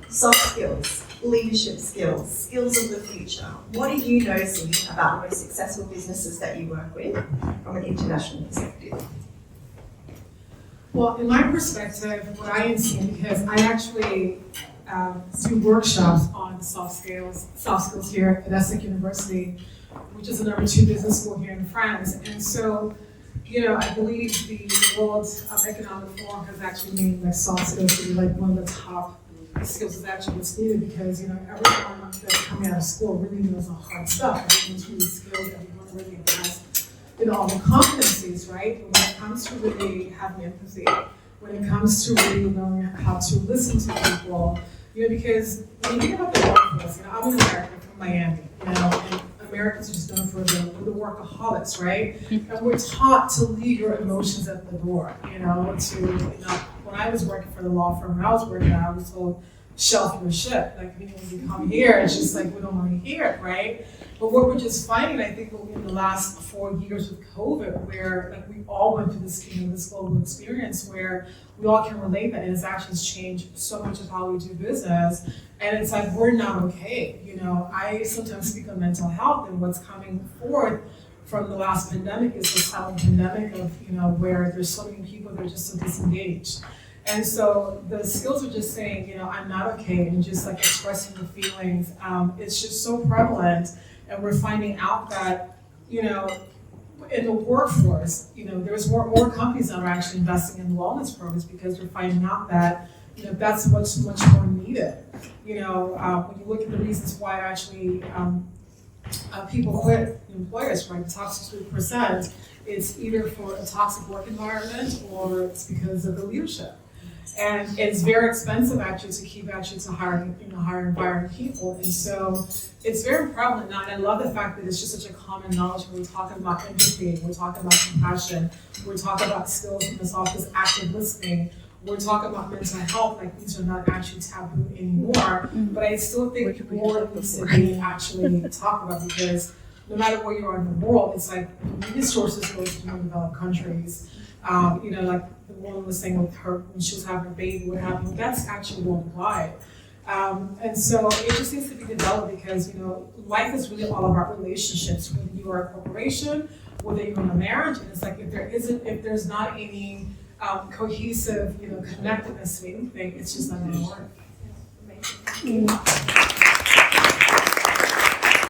Soft skills, leadership skills, skills of the future. What are you noticing about the most successful businesses that you work with from an international perspective? Well, in my perspective, what I am seeing, because I actually do workshops on soft skills here at Essex University, which is the #2 business school here in France. And so, I believe the World Economic Forum has actually made like soft skills to be like one of the top skills is actually what's needed because, everyone that's coming out of school really knows the hard stuff. Everyone's really skilled, everyone really has, all the competencies, right? But when it comes to really having empathy, when it comes to really knowing how to listen to people, because when you think about the workforce, I'm an American from Miami, and Americans are just known for the workaholics, right? And we're taught to leave your emotions at the door, when I was working for the law firm, when I was told, shelf your shit. Like, when you come here, it's just like, we don't want to hear it, right? But what we're just finding, I think, in the last 4 years with COVID, where like we all went through this, this global experience where we all can relate that, and it's actually changed so much of how we do business. And it's like, we're not okay. I sometimes speak on mental health, and what's coming forth from the last pandemic is the silent pandemic of, where there's so many people that are just so disengaged. And so the skills are just saying, I'm not okay, and just like expressing the feelings. It's just so prevalent, and we're finding out that, in the workforce, there's more companies that are actually investing in wellness programs because we're finding out that, that's what's much more needed. When you look at the reasons why actually people quit employers, right? The top 63%, it's either for a toxic work environment or it's because of the leadership. And it's very expensive actually to keep hiring environment people. And so it's very prevalent now. And I love the fact that it's just such a common knowledge when we're talking about empathy, we're talking about compassion, we're talking about skills in this office, active listening, we're talking about mental health, like these are not actually taboo anymore. But I still think more needs to be actually talked about because no matter where you are in the world, it's like the resources go to more developed countries. Like the woman was saying with her when she was having a baby, what happened, that's actually worldwide. And so it just needs to be developed because, life is really all about relationships, whether you are a corporation, whether you're in a marriage, and it's like if there's not any cohesive, connectedness to anything, it's just not gonna work. Amazing.